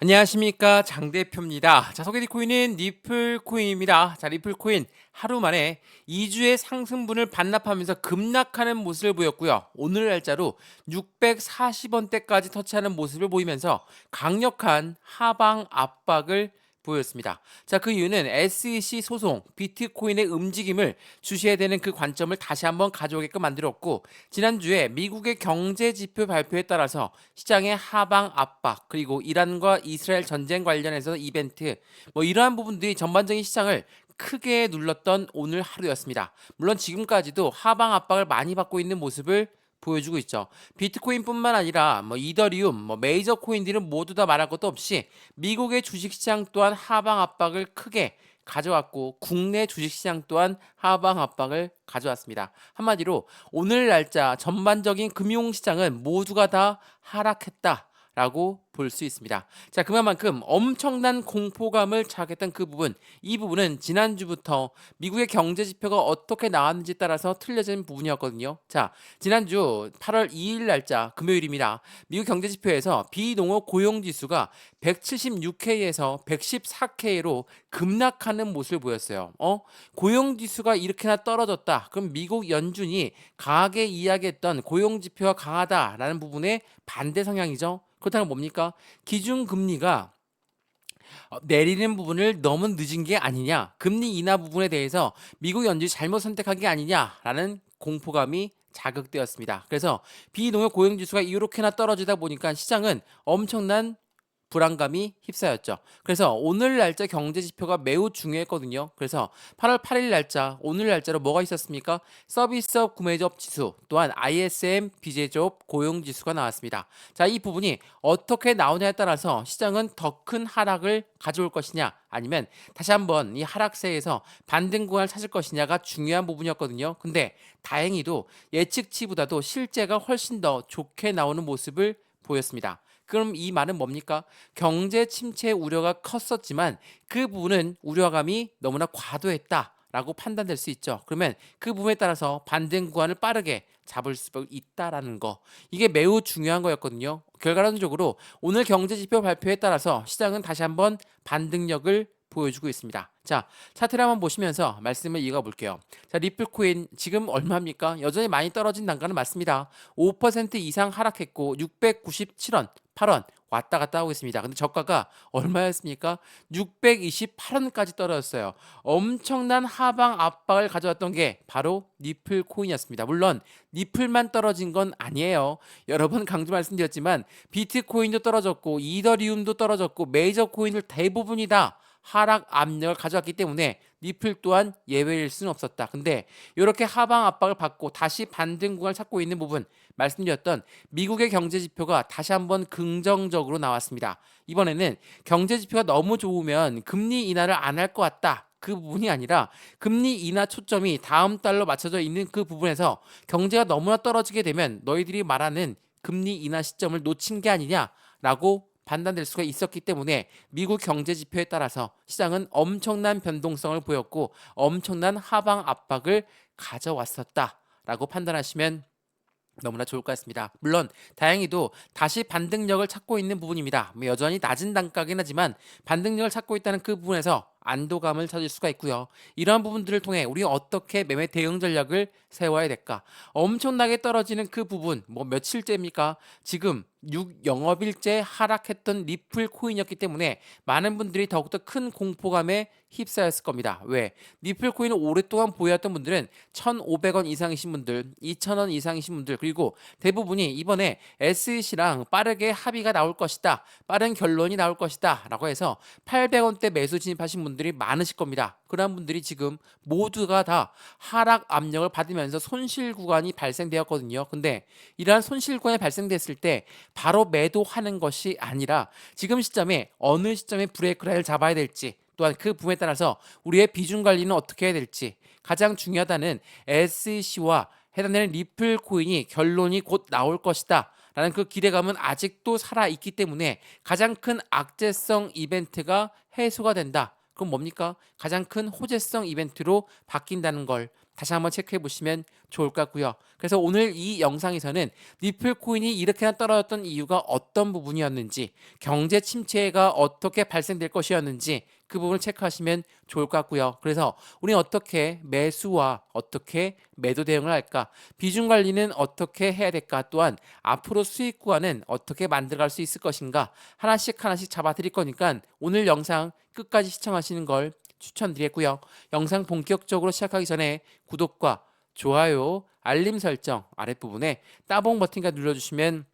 안녕하십니까, 장 대표입니다. 자, 소개팅 코인은 리플 코인입니다. 자, 리플 코인 하루 만에 2주의 상승분을 반납하면서 급락하는 모습을 보였고요. 오늘 날짜로 640원대까지 터치하는 모습을 보이면서 강력한 하방 압박을 보였습니다. 자, 그 이유는 SEC 소송, 비트코인의 움직임을 주시해야 되는 그 관점을 다시 한번 가져오게끔 만들었고, 지난주에 미국의 경제 지표 발표에 따라서 시장의 하방 압박, 그리고 이란과 이스라엘 전쟁 관련해서 이벤트, 이러한 부분들이 전반적인 시장을 크게 눌렀던 오늘 하루였습니다. 물론 지금까지도 하방 압박을 많이 받고 있는 모습을 보여주고 있죠. 비트코인뿐만 아니라 이더리움, 메이저 코인들은 모두 다 말할 것도 없이 미국의 주식시장 또한 하방 압박을 크게 가져왔고, 국내 주식시장 또한 하방 압박을 가져왔습니다. 한마디로 오늘 날짜 전반적인 금융시장은 모두가 다 하락했다라고 볼 수 있습니다. 자, 그만큼 엄청난 공포감을 자극했던 그 부분, 이 부분은 지난주부터 미국의 경제 지표가 어떻게 나왔는지 따라서 틀려진 부분이었거든요. 자, 지난주 8월 2일 날짜 금요일입니다. 미국 경제 지표에서 비농업 고용 지수가 176K에서 114K로 급락하는 모습을 보였어요. 고용 지수가 이렇게나 떨어졌다. 그럼 미국 연준이 강하게 이야기했던 고용 지표가 강하다라는 부분의 반대 성향이죠. 그렇다면 뭡니까? 기준금리가 내리는 부분을 너무 늦은 게 아니냐, 금리 인하 부분에 대해서 미국 연준이 잘못 선택한 게 아니냐라는 공포감이 자극되었습니다. 그래서 비농업 고용지수가 이렇게나 떨어지다 보니까 시장은 엄청난 불안감이 휩싸였죠. 그래서 오늘 날짜 경제 지표가 매우 중요했거든요. 그래서 8월 8일 날짜, 오늘 날짜로 뭐가 있었습니까? 서비스업 구매조업 지수, 또한 ISM 비제조업 고용 지수가 나왔습니다. 자, 이 부분이 어떻게 나오냐에 따라서 시장은 더 큰 하락을 가져올 것이냐, 아니면 다시 한번 이 하락세에서 반등 구간을 찾을 것이냐가 중요한 부분이었거든요. 근데 다행히도 예측치보다도 실제가 훨씬 더 좋게 나오는 모습을 보였습니다. 그럼 이 말은 뭡니까? 경제 침체 우려가 컸었지만 그 부분은 우려감이 너무나 과도했다라고 판단될 수 있죠. 그러면 그 부분에 따라서 반등 구간을 빠르게 잡을 수 있다라는 거, 이게 매우 중요한 거였거든요. 결과론적으로 오늘 경제 지표 발표에 따라서 시장은 다시 한번 반등력을 보여주고 있습니다. 자, 차트를 한번 보시면서 말씀을 이어가 볼게요. 자, 리플코인 지금 얼마입니까? 여전히 많이 떨어진 단가는 맞습니다. 5% 이상 하락했고 697원, 8원 왔다 갔다 하고 있습니다. 근데 저가가 얼마였습니까? 628원까지 떨어졌어요. 엄청난 하방 압박을 가져왔던 게 바로 리플 코인이었습니다. 물론 리플만 떨어진 건 아니에요. 여러 번 강조 말씀드렸지만 비트코인도 떨어졌고 이더리움도 떨어졌고 메이저 코인들 대부분이 다 하락 압력을 가져왔기 때문에 리플 또한 예외일 수는 없었다. 근데 이렇게 하방 압박을 받고 다시 반등 구간을 찾고 있는 부분, 말씀드렸던 미국의 경제 지표가 다시 한번 긍정적으로 나왔습니다. 이번에는 경제 지표가 너무 좋으면 금리 인하를 안 할 것 같다, 그 부분이 아니라 금리 인하 초점이 다음 달로 맞춰져 있는 그 부분에서 경제가 너무나 떨어지게 되면 너희들이 말하는 금리 인하 시점을 놓친 게 아니냐라고 판단될 수가 있었기 때문에 미국 경제 지표에 따라서 시장은 엄청난 변동성을 보였고 엄청난 하방 압박을 가져왔었다라고 판단하시면 너무나 좋을 것 같습니다. 물론 다행히도 다시 반등력을 찾고 있는 부분입니다. 여전히 낮은 단가긴 하지만 반등력을 찾고 있다는 그 부분에서 안도감을 찾을 수가 있고요. 이러한 부분들을 통해 우리 어떻게 매매 대응 전략을 세워야 될까? 엄청나게 떨어지는 그 부분, 며칠째입니까? 지금 6영업일째 하락했던 리플 코인이었기 때문에 많은 분들이 더욱더 큰 공포감에 휩싸였을 겁니다. 왜? 리플 코인을 오랫동안 보유했던 분들은 1,500원 이상이신 분들, 2,000원 이상이신 분들, 그리고 대부분이 이번에 SEC랑 빠르게 합의가 나올 것이다, 빠른 결론이 나올 것이다 라고 해서 800원대 매수 진입하신 분들이 많으실 겁니다. 그런 분들이 지금 모두가 다 하락 압력을 받으면서 손실 구간이 발생되었거든요. 근데 이러한 손실 구간이 발생됐을 때 바로 매도하는 것이 아니라 지금 시점에 어느 시점에 브레이크 라인을 잡아야 될지, 또한 그 부분에 따라서 우리의 비중 관리는 어떻게 해야 될지, 가장 중요하다는 SEC와 해당되는 리플 코인이 결론이 곧 나올 것이다 라는 그 기대감은 아직도 살아있기 때문에 가장 큰 악재성 이벤트가 해소가 된다. 그럼 뭡니까? 가장 큰 호재성 이벤트로 바뀐다는 걸 다시 한번 체크해 보시면 좋을 것 같고요. 그래서 오늘 이 영상에서는 리플 코인이 이렇게나 떨어졌던 이유가 어떤 부분이었는지, 경제 침체가 어떻게 발생될 것이었는지 그 부분을 체크하시면 좋을 것 같고요. 그래서 우리는 어떻게 매수와 어떻게 매도 대응을 할까, 비중 관리는 어떻게 해야 될까, 또한 앞으로 수익 구간은 어떻게 만들어갈 수 있을 것인가 하나씩 하나씩 잡아드릴 거니까 오늘 영상 끝까지 시청하시는 걸 추천드리겠고요. 영상 본격적으로 시작하기 전에 구독과 좋아요, 알림 설정 아랫부분에 따봉 버튼까지 눌러주시면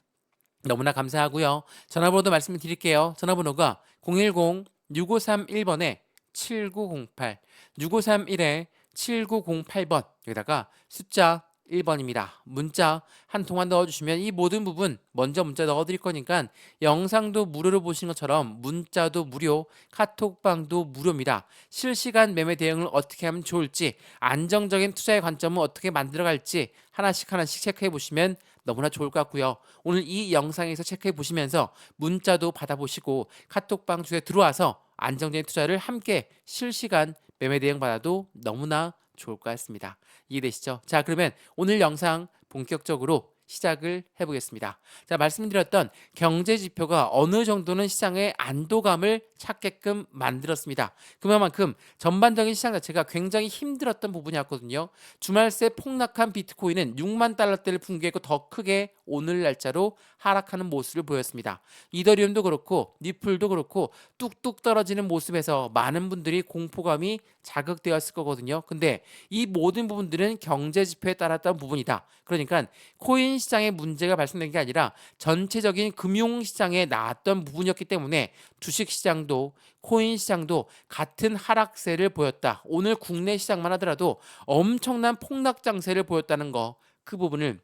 너무나 감사하고요. 전화번호도 말씀을 드릴게요. 전화번호가 010-6531번에 7908, 6531에 7908번, 여기다가 숫자 1번입니다. 문자 한 통만 넣어주시면 이 모든 부분 먼저 문자 넣어드릴 거니까 영상도 무료로 보시는 것처럼 문자도 무료, 카톡방도 무료입니다. 실시간 매매 대응을 어떻게 하면 좋을지, 안정적인 투자의 관점을 어떻게 만들어갈지 하나씩 하나씩 체크해 보시면 너무나 좋을 것 같고요. 오늘 이 영상에서 체크해 보시면서 문자도 받아보시고 카톡방 주에 들어와서 안정적인 투자를 함께 실시간 매매 대응 받아도 너무나 좋을 것 같습니다. 이해되시죠? 자, 그러면 오늘 영상 본격적으로 시작을 해보겠습니다. 자, 말씀드렸던 경제 지표가 어느 정도는 시장의 안도감을 찾게끔 만들었습니다. 그만큼 전반적인 시장 자체가 굉장히 힘들었던 부분이었거든요. 주말 새 폭락한 비트코인은 6만 달러대를 붕괴했고 더 크게 오늘 날짜로 하락하는 모습을 보였습니다. 이더리움도 그렇고 리플도 그렇고 뚝뚝 떨어지는 모습에서 많은 분들이 공포감이 자극되었을 거거든요. 근데 이 모든 부분들은 경제 지표에 따랐던 부분이다. 그러니까 코인 시장에 문제가 발생된 게 아니라 전체적인 금융 시장에 나왔던 부분이었기 때문에 주식 시장도 코인 시장도 같은 하락세를 보였다. 오늘 국내 시장만 하더라도 엄청난 폭락 장세를 보였다는 거, 그 부분을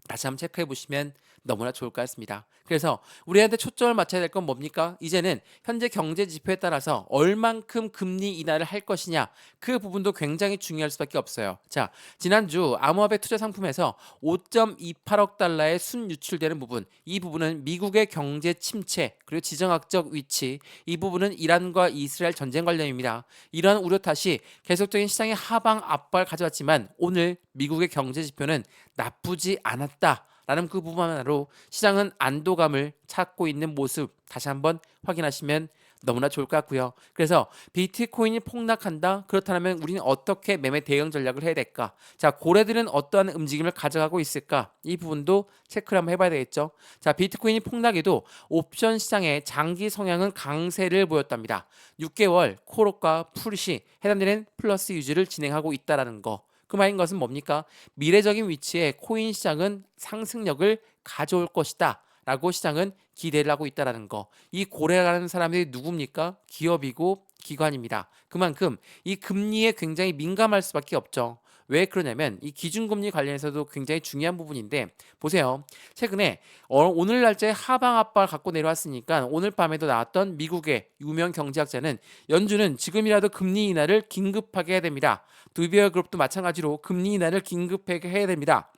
다시 한번 체크해 보시면 너무나 좋을 것 같습니다. 그래서 우리한테 초점을 맞춰야 될 건 뭡니까? 이제는 현재 경제 지표에 따라서 얼만큼 금리 인하를 할 것이냐, 그 부분도 굉장히 중요할 수밖에 없어요. 자, 지난주 암호화폐 투자 상품에서 5.28억 달러의 순유출되는 부분, 이 부분은 미국의 경제 침체 그리고 지정학적 위치, 이 부분은 이란과 이스라엘 전쟁 관련입니다. 이러한 우려 탓이 계속적인 시장의 하방 압박을 가져왔지만 오늘 미국의 경제 지표는 나쁘지 않았다라는 그 부분 하나로 시장은 안도감을 찾고 있는 모습 다시 한번 확인하시면 너무나 좋을 것 같고요. 그래서 비트코인이 폭락한다? 그렇다면 우리는 어떻게 매매 대응 전략을 해야 될까? 자, 고래들은 어떠한 움직임을 가져가고 있을까? 이 부분도 체크를 한번 해봐야 되겠죠. 자, 비트코인이 폭락해도 옵션 시장의 장기 성향은 강세를 보였답니다. 6개월 콜업과 풋이 해당되는 플러스 유지를 진행하고 있다는 거. 그 말인 것은 뭡니까? 미래적인 위치에 코인 시장은 상승력을 가져올 것이다 라고 시장은 기대를 하고 있다는 거. 이 고래라는 사람들이 누굽니까? 기업이고 기관입니다. 그만큼 이 금리에 굉장히 민감할 수밖에 없죠. 왜 그러냐면 이 기준금리 관련해서도 굉장히 중요한 부분인데, 보세요. 최근에 오늘 날짜에 하방 압박을 갖고 내려왔으니까 오늘 밤에도 나왔던 미국의 유명 경제학자는 연준은 지금이라도 금리 인하를 긴급하게 해야 됩니다. 두비어 그룹도 마찬가지로 금리 인하를 긴급하게 해야 됩니다.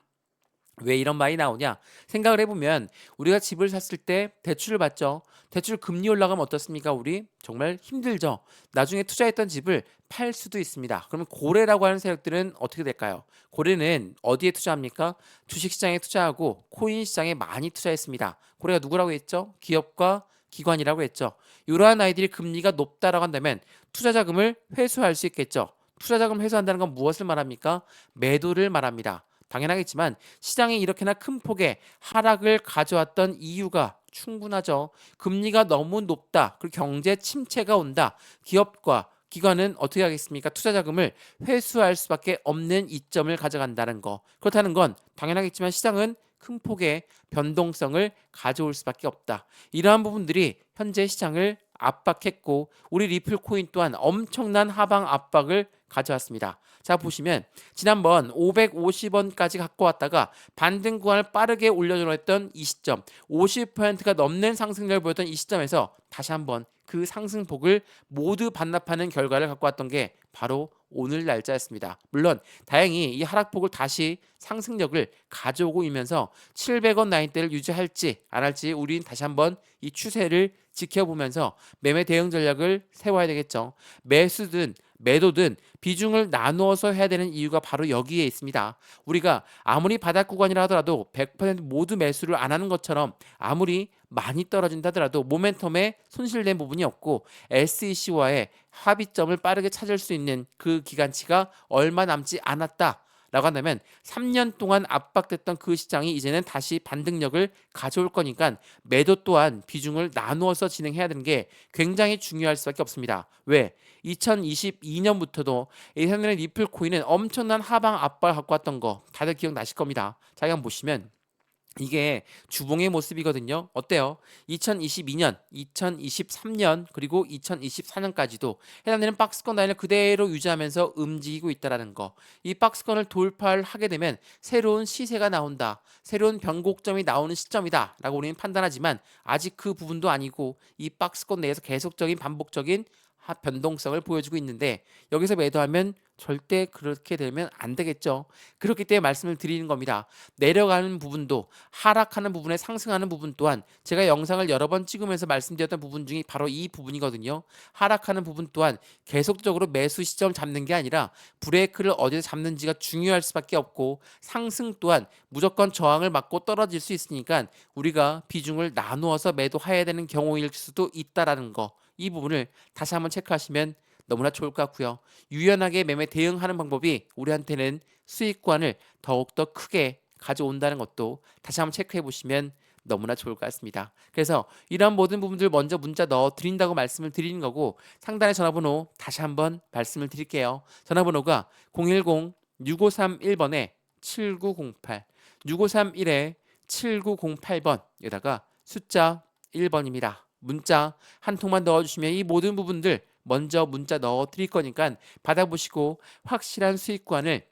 왜 이런 말이 나오냐? 생각을 해보면 우리가 집을 샀을 때 대출을 받죠. 대출 금리 올라가면 어떻습니까? 우리 정말 힘들죠. 나중에 투자했던 집을 팔 수도 있습니다. 그러면 고래라고 하는 세력들은 어떻게 될까요? 고래는 어디에 투자합니까? 주식시장에 투자하고 코인 시장에 많이 투자했습니다. 고래가 누구라고 했죠? 기업과 기관이라고 했죠. 이러한 아이들이 금리가 높다라고 한다면 투자 자금을 회수할 수 있겠죠. 투자 자금을 회수한다는 건 무엇을 말합니까? 매도를 말합니다. 당연하겠지만 시장에 이렇게나 큰 폭의 하락을 가져왔던 이유가 충분하죠. 금리가 너무 높다. 그리고 경제 침체가 온다. 기업과 기관은 어떻게 하겠습니까? 투자 자금을 회수할 수밖에 없는 이점을 가져간다는 거. 그렇다는 건 당연하겠지만 시장은 큰 폭의 변동성을 가져올 수밖에 없다. 이러한 부분들이 현재 시장을 압박했고 우리 리플 코인 또한 엄청난 하방 압박을 가져왔습니다. 자, 보시면 지난번 550원까지 갖고 왔다가 반등 구간을 빠르게 올려줬던 이 시점, 50%가 넘는 상승률을 보였던 이 시점에서 다시 한번 그 상승폭을 모두 반납하는 결과를 갖고 왔던 게 바로 오늘 날짜였습니다. 물론 다행히 이 하락폭을 다시 상승력을 가져오고 있면서 700원 라인대를 유지할지 안 할지 우린 다시 한번 이 추세를 지켜보면서 매매 대응 전략을 세워야 되겠죠. 매수든 매도든 비중을 나누어서 해야 되는 이유가 바로 여기에 있습니다. 우리가 아무리 바닥 구간이라 하더라도 100% 모두 매수를 안 하는 것처럼 아무리 많이 떨어진다 하더라도 모멘텀에 손실된 부분이 없고 SEC와의 합의점을 빠르게 찾을 수 있는 그 기간치가 얼마 남지 않았다. 라고 한다면 3년 동안 압박됐던 그 시장이 이제는 다시 반등력을 가져올 거니까 매도 또한 비중을 나누어서 진행해야 되는 게 굉장히 중요할 수밖에 없습니다. 왜? 2022년부터도 예전에 리플 코인은 엄청난 하방 압박을 갖고 왔던 거 다들 기억나실 겁니다. 자, 한번 보시면 이게 주봉의 모습이거든요. 어때요? 2022년, 2023년, 그리고 2024년까지도 해당되는 박스권 라인을 그대로 유지하면서 움직이고 있다는 거. 이 박스권을 돌파를 하게 되면 새로운 시세가 나온다. 새로운 변곡점이 나오는 시점이다. 라고 우리는 판단하지만 아직 그 부분도 아니고 이 박스권 내에서 계속적인 반복적인 변동성을 보여주고 있는데 여기서 매도하면 절대 그렇게 되면 안 되겠죠. 그렇기 때문에 말씀을 드리는 겁니다. 내려가는 부분도 하락하는 부분에 상승하는 부분 또한 제가 영상을 여러 번 찍으면서 말씀드렸던 부분 중에 바로 이 부분이거든요. 하락하는 부분 또한 계속적으로 매수 시점 잡는 게 아니라 브레이크를 어디서 잡는지가 중요할 수밖에 없고 상승 또한 무조건 저항을 맞고 떨어질 수 있으니까 우리가 비중을 나누어서 매도해야 되는 경우일 수도 있다라는 거. 이 부분을 다시 한번 체크하시면 너무나 좋을 것 같고요. 유연하게 매매 대응하는 방법이 우리한테는 수익권을 더욱더 크게 가져온다는 것도 다시 한번 체크해 보시면 너무나 좋을 것 같습니다. 그래서 이런 모든 부분들 먼저 문자 넣어 드린다고 말씀을 드리는 거고 상단의 전화번호 다시 한번 말씀을 드릴게요. 전화번호가 010-6531번에 7908 6531에 7908번 여기다가 숫자 1번입니다. 문자 한 통만 넣어주시면 이 모든 부분들 먼저 문자 넣어 드릴 거니까 받아보시고 확실한 수익관을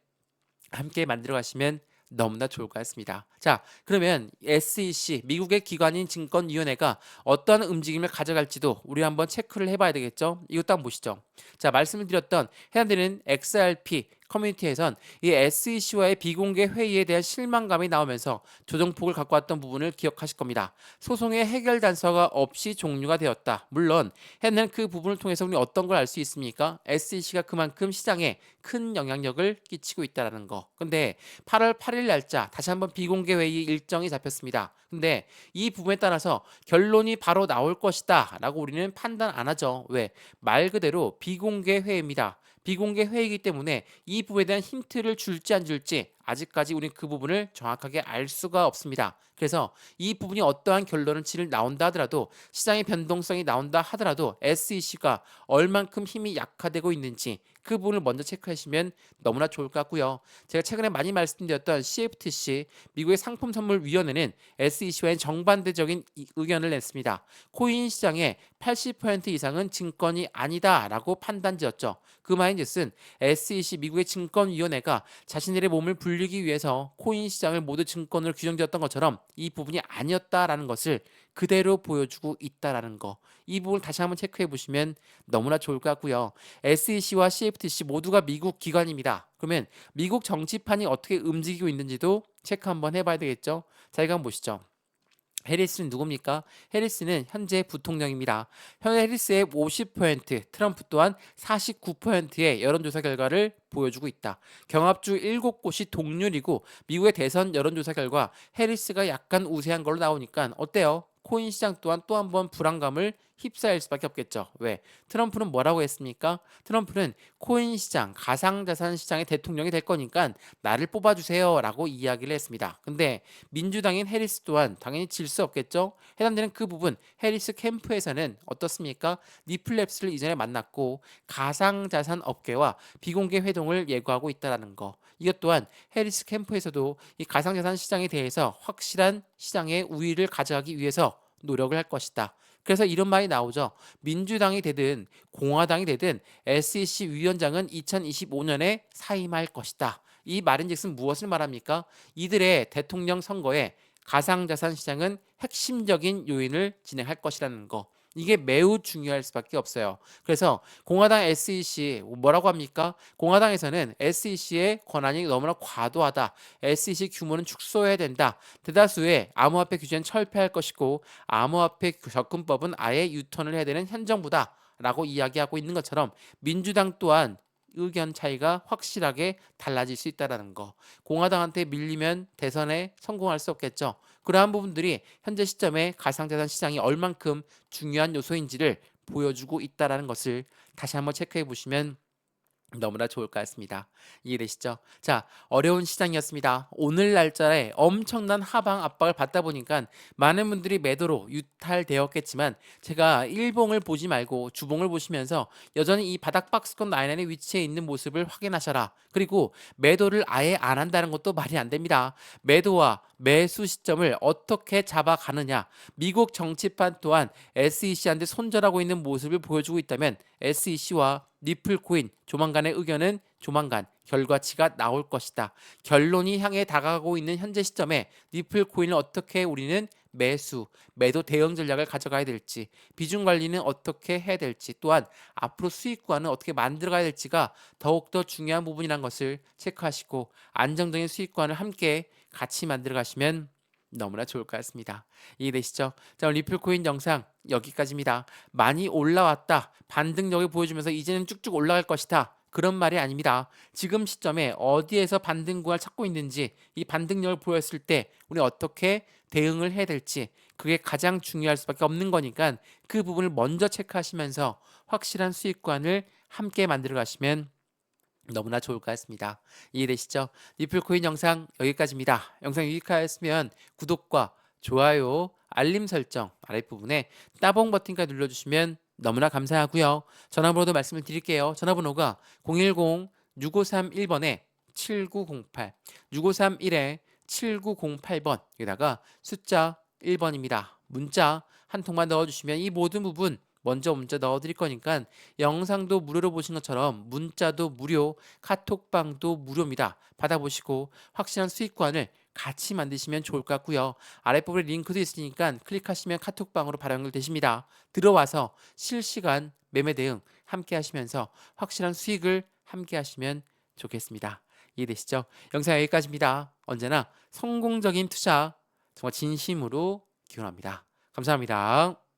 함께 만들어 가시면 너무나 좋을 것 같습니다. 자, 그러면 SEC 미국의 기관인 증권위원회가 어떤 움직임을 가져갈지도 우리 한번 체크를 해봐야 되겠죠. 이것도 한번 보시죠. 자, 말씀을 드렸던 해당되는 XRP 커뮤니티에선 이 SEC와의 비공개 회의에 대한 실망감이 나오면서 조정폭을 갖고 왔던 부분을 기억하실 겁니다. 소송의 해결 단서가 없이 종료가 되었다. 물론 해는 그 부분을 통해서 우리 어떤 걸 알 수 있습니까? SEC가 그만큼 시장에 큰 영향력을 끼치고 있다는 거. 근데 8월 8일 날짜 다시 한번 비공개 회의 일정이 잡혔습니다. 근데 이 부분에 따라서 결론이 바로 나올 것이다 라고 우리는 판단 안 하죠. 왜? 말 그대로 비공개 회의입니다. 비공개 회의이기 때문에 이 부분에 대한 힌트를 줄지 안 줄지 아직까지 우리는 그 부분을 정확하게 알 수가 없습니다. 그래서 이 부분이 어떠한 결론을 나온다 하더라도 시장의 변동성이 나온다 하더라도 SEC가 얼만큼 힘이 약화되고 있는지 그 부분을 먼저 체크하시면 너무나 좋을 것 같고요. 제가 최근에 많이 말씀드렸던 CFTC 미국의 상품선물위원회는 SEC와의 정반대적인 의견을 냈습니다. 코인 시장의 80% 이상은 증권이 아니다라고 판단지었죠. 그 말인즉슨 SEC 미국의 증권위원회가 자신들의 몸을 불리기 위해서 코인 시장을 모두 증권으로 규정되었던 것처럼 이 부분이 아니었다라는 것을 그대로 보여주고 있다라는 거. 이 부분 다시 한번 체크해 보시면 너무나 좋을 것 같고요. SEC와 CFTC 모두가 미국 기관입니다. 그러면 미국 정치판이 어떻게 움직이고 있는지도 체크 한번 해봐야 되겠죠. 자, 이거 한번 보시죠. 해리스는 누굽니까? 해리스는 현재 부통령입니다. 현재 해리스의 50%, 트럼프 또한 49%의 여론조사 결과를 보여주고 있다. 경합주 7곳이 동률이고 미국의 대선 여론조사 결과 해리스가 약간 우세한 걸로 나오니까 어때요? 코인 시장 또한 또 한 번 불안감을 휩싸일 수밖에 없겠죠. 왜? 트럼프는 뭐라고 했습니까? 트럼프는 코인 시장, 가상자산 시장의 대통령이 될 거니까 나를 뽑아주세요 라고 이야기를 했습니다. 근데 민주당인 해리스 또한 당연히 질 수 없겠죠. 해당되는 그 부분 해리스 캠프에서는 어떻습니까? 니플랩스를 이전에 만났고 가상자산 업계와 비공개 회동을 예고하고 있다는 거. 이것 또한 해리스 캠프에서도 이 가상자산 시장에 대해서 확실한 시장의 우위를 가져가기 위해서 노력을 할 것이다. 그래서 이런 말이 나오죠. 민주당이 되든 공화당이 되든 SEC 위원장은 2025년에 사임할 것이다. 이 말인즉슨 무엇을 말합니까? 이들의 대통령 선거에 가상자산 시장은 핵심적인 요인을 진행할 것이라는 거. 이게 매우 중요할 수밖에 없어요. 그래서 공화당 SEC 뭐라고 합니까? 공화당에서는 SEC의 권한이 너무나 과도하다. SEC 규모는 축소해야 된다. 대다수의 암호화폐 규제는 철폐할 것이고 암호화폐 접근법은 아예 유턴을 해야 되는 현 정부다. 라고 이야기하고 있는 것처럼 민주당 또한 의견 차이가 확실하게 달라질 수 있다는 거. 공화당한테 밀리면 대선에 성공할 수 없겠죠. 그러한 부분들이 현재 시점에 가상자산 시장이 얼만큼 중요한 요소인지를 보여주고 있다는 것을 다시 한번 체크해 보시면 너무나 좋을 것 같습니다. 이해되시죠? 자, 어려운 시장이었습니다. 오늘 날짜에 엄청난 하방 압박을 받다 보니까 많은 분들이 매도로 유탈되었겠지만 제가 일봉을 보지 말고 주봉을 보시면서 여전히 이 바닥 박스권 라인에 위치해 있는 모습을 확인하셔라. 그리고 매도를 아예 안 한다는 것도 말이 안 됩니다. 매도와 매수 시점을 어떻게 잡아가느냐. 미국 정치판 또한 SEC한테 손절하고 있는 모습을 보여주고 있다면 SEC와 니플코인 조만간의 의견은 조만간 결과치가 나올 것이다. 결론이 향해 다가가고 있는 현재 시점에 니플코인을 어떻게 우리는 매도 대응 전략을 가져가야 될지, 비중 관리는 어떻게 해야 될지, 또한 앞으로 수익관은 어떻게 만들어가야 될지가 더욱더 중요한 부분이라는 것을 체크하시고 안정적인 수익관을 함께 같이 만들어 가시면 너무나 좋을 것 같습니다. 이해되시죠? 자, 오늘 리플코인 영상 여기까지입니다. 많이 올라왔다. 반등력을 보여주면서 이제는 쭉쭉 올라갈 것이다. 그런 말이 아닙니다. 지금 시점에 어디에서 반등 구간을 찾고 있는지, 이 반등력을 보였을 때 우리 어떻게 대응을 해야 될지, 그게 가장 중요할 수밖에 없는 거니까 그 부분을 먼저 체크하시면서 확실한 수익관을 함께 만들어 가시면 너무나 좋을 것 같습니다. 이해되시죠? 리플코인 영상 여기까지입니다. 영상 유익하였으면 구독과 좋아요, 알림 설정 아랫부분에 따봉 버튼까지 눌러주시면 너무나 감사하고요. 전화번호도 말씀을 드릴게요. 전화번호가 010-6531번에 7908, 6531에 7908번, 여기다가 숫자 1번입니다. 문자 한 통만 넣어주시면 이 모든 부분 먼저 넣어드릴 거니까 영상도 무료로 보신 것처럼 문자도 무료, 카톡방도 무료입니다. 받아보시고 확실한 수익관을 같이 만드시면 좋을 것 같고요. 아랫부분에 링크도 있으니까 클릭하시면 카톡방으로 바로 연결되십니다. 들어와서 실시간 매매 대응 함께 하시면서 확실한 수익을 함께 하시면 좋겠습니다. 이해되시죠? 영상 여기까지입니다. 언제나 성공적인 투자 정말 진심으로 기원합니다. 감사합니다.